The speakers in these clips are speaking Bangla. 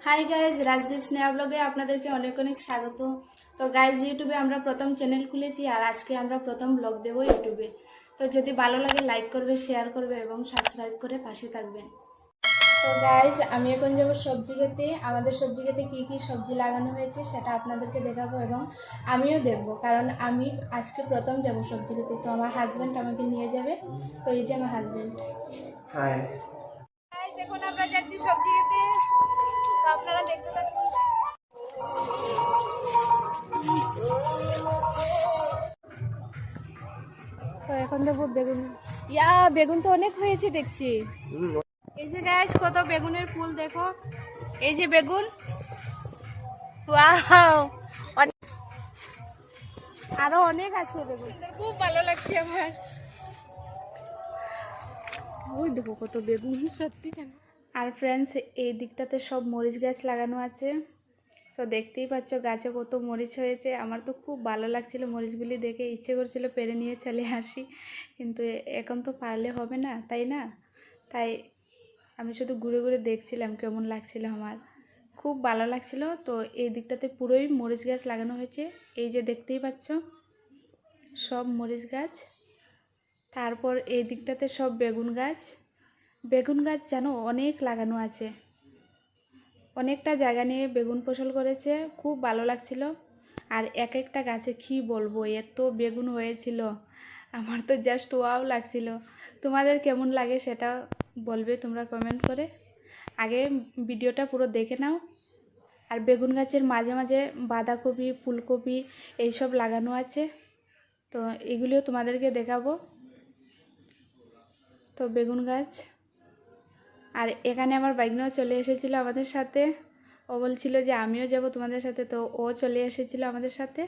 হাই গাইজ, রাজদীপ স্নেহা ব্লগে আপনাদেরকে অনেক অনেক স্বাগত। তো গাইজ, ইউটিউবে আমরা প্রথম চ্যানেল খুলেছি আর আজকে আমরা প্রথম ব্লগ দেবো ইউটিউবে। তো যদি ভালো লাগে লাইক করবে, শেয়ার করবে এবং সাবস্ক্রাইব করে পাশে থাকবেন। তো গাইজ, আমি এখন যাবো সবজি খেতে। আমাদের সবজি খেতে কী কী সবজি লাগানো হয়েছে সেটা আপনাদেরকে দেখাবো এবং আমিও দেখবো, কারণ আমি আজকে প্রথম যাব সবজি খেতে। তো আমার হাজব্যান্ড আমাকে নিয়ে যাবে। তো এই যে আমার হাজব্যান্ড। হাই গাইজ, এখন আমরা যাচ্ছি সবজি খেতে। তো আপনারা দেখতে থাকুন। তো এখন দেখো বেগুন। বেগুন তো অনেক হয়েছে দেখছি। এই যে গাইস, কত বেগুনের ফুল দেখো। এই যে বেগুন, ওয়াও, আরো অনেক আছে বেগুন। খুব ভালো লাগছে আমার। ওই দেখো কত বেগুন, সত্যি জানো। আর ফ্রেন্ডস, এই দিকটাতে সব মরিচ গাছ লাগানো আছে। তো দেখতেই পাচ্ছ গাছে কত মরিচ হয়েছে। আমার তো খুব ভালো লাগছিল মরিচগুলি দেখে, ইচ্ছে করছিল পেরে নিয়ে চলে আসি, কিন্তু এখন তো পারলে হবে না, তাই না? তাই আমি শুধু ঘুরে ঘুরে দেখছিলাম কেমন লাগছিল আমার। খুব ভালো লাগছিল। তো এই দিকটাতে পুরোই মরিচ গাছ লাগানো হয়েছে। এই যে দেখতেই পাচ্ছ সব মরিচ গাছ। তারপর এই দিকটাতে সব বেগুন গাছ। বেগুন গাছ যেন অনেক লাগানো আছে, অনেকটা জায়গা নিয়ে বেগুন ফসল করেছে। খুব ভালো লাগছিল। আর এক একটা গাছে কি বলবো, এত বেগুন হয়েছিল, আমার তো জাস্ট ওয়াও লাগছিল। তোমাদের কেমন লাগে সেটা বলবে তোমরা কমেন্ট করে। আগে ভিডিওটা পুরো দেখে নাও। আর বেগুন গাছের মাঝে মাঝে বাঁধাকপি, ফুলকপি এইসব লাগানো আছে। তো এগুলিও তোমাদেরকে দেখাবো। তো বেগুন গাছ। আর এখানে আমার বাইকনাও চলে এসেছিলো আমাদের সাথে। ও বলছিল যে আমিও যাব তোমাদের সাথে, তো ও চলে এসেছিলো আমাদের সাথে।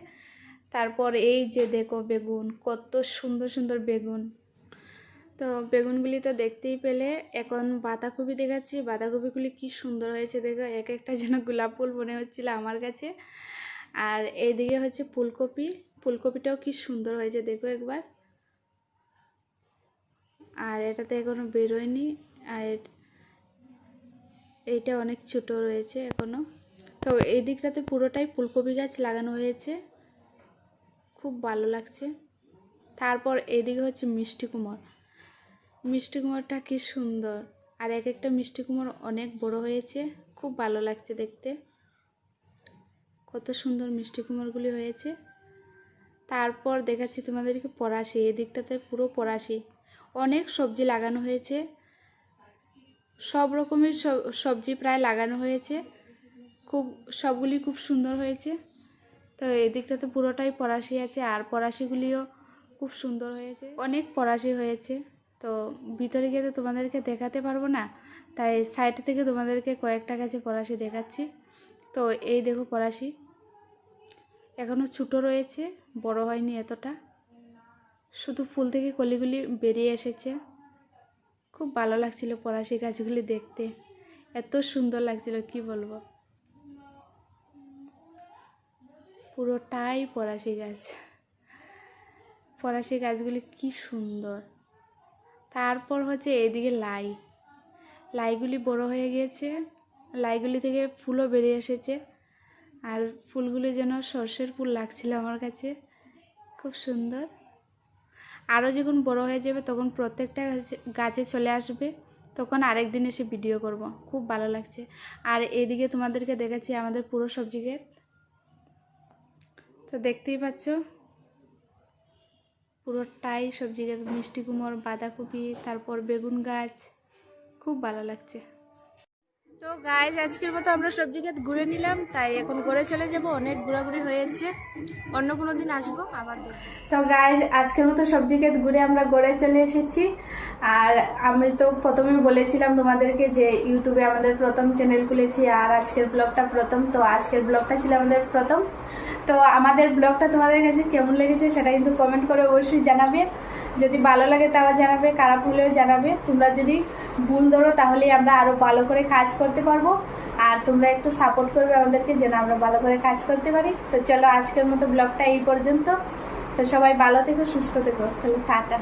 তারপর এই যে দেখো বেগুন, কত সুন্দর সুন্দর বেগুন। তো বেগুনগুলি তো দেখতেই পেলে। এখন বাঁধাকপি দেখাচ্ছি। বাঁধাকপিগুলি কি সুন্দর হয়েছে দেখো, এক একটা যেন গোলাপ ফুল মনে হচ্ছিল আমার কাছে। আর এইদিকে হচ্ছে ফুলকপি। ফুলকপিটাও কি সুন্দর হয়েছে দেখো একবার। আর এটাতে এখনো বেরোয়নি। আর এইটা অনেক ছোট রয়েছে এখনো। তো এই দিকটাতে পুরোটাই ফুলকপি গাছ লাগানো হয়েছে, খুব ভালো লাগছে। তারপর এইদিকে হচ্ছে মিষ্টি কুমড়। মিষ্টি কুমড়টা কি সুন্দর। আর এক একটা মিষ্টি কুমড় অনেক বড় হয়েছে, খুব ভালো লাগছে দেখতে। কত সুন্দর মিষ্টি কুমড়গুলি হয়েছে। তারপর দেখাচ্ছি তোমাদেরকে পরাশি। এই দিকটাতে পুরো পরাশি, অনেক সবজি লাগানো হয়েছে। সব রকমের সবজি প্রায় লাগানো হয়েছে। সবগুলি খুব সুন্দর হয়েছে। তো এই দিকটাতে পুরোটাই পরাশি আছে। আর পরাশিগুলিও খুব সুন্দর হয়েছে, অনেক পরাশি হয়েছে। তো ভিতরে গিয়ে তো তোমাদেরকে দেখাতে পারবো না, তাই সাইড থেকে তোমাদেরকে কয়েকটা গাছে পরাশি দেখাচ্ছি। তো এই দেখো পরাশি এখনও ছোটো রয়েছে, বড় হয়নি এতটা, শুধু ফুল থেকে কলিগুলি বেরিয়ে এসেছে। খুব ভালো লাগছিল পরাশি গাছগুলি দেখতে, এত সুন্দর লাগছিল কি বলবো। পুরোটাই পরাশি গাছ। পরাশি গাছগুলি কি সুন্দর। তারপর হচ্ছে এদিকে লাইগুলি বড় হয়ে গিয়েছে। লাইগুলি থেকে ফুলও বেরিয়ে এসেছে। আর ফুলগুলি যেন সর্ষের ফুল লাগছিল আমার কাছে, খুব সুন্দর। আরও যখন বড় হয়ে যাবে তখন প্রত্যেকটা গাছে চলে আসবে, তখন আরেক দিন এসে ভিডিও করব। খুব ভালো লাগছে। আর এদিকে তোমাদেরকে দেখাচ্ছি আমাদের পুরো সবজি ক্ষেত। তো দেখতেই পাচ্ছ পুরোটাই সবজি গাছ, মিষ্টি কুমড়, বাঁধাকপি, তারপর বেগুন গাছ, খুব ভালো লাগছে। তো গাইজ, আজকের মতো আমরা সবজি ক্ষেত ঘুরে নিলাম, তাই এখন ঘরে চলে যাব। অনেক ঘোরাঘুরি হয়েছে, অন্য কোনো দিন আসবো আবার। তো গাইজ, আজকের মতো সবজি ক্ষেত ঘুরে আমরা ঘরে চলে এসেছি। আর আমি তো প্রথমেই বলেছিলাম তোমাদেরকে যে ইউটিউবে আমাদের প্রথম চ্যানেল খুলেছি আর আজকের ব্লগটা প্রথম। তো আজকের ব্লগটা ছিল আমাদের প্রথম। তো আমাদের ব্লগটা তোমাদের কাছে কেমন লেগেছে সেটা কিন্তু কমেন্ট করে অবশ্যই জানাবে। যদি ভালো লাগে তাও জানাবে, খারাপ হলেও জানাবে। তোমরা যদি ভুল ধরো তাহলেই আমরা আরো ভালো করে কাজ করতে পারবো। আর তোমরা একটু সাপোর্ট করবে আমাদেরকে যেন আমরা ভালো করে কাজ করতে পারি। তো চলো, আজকের মতো ব্লগটা এই পর্যন্ত। তো সবাই ভালো থেকো, সুস্থ থেকো। চলো, টাটা।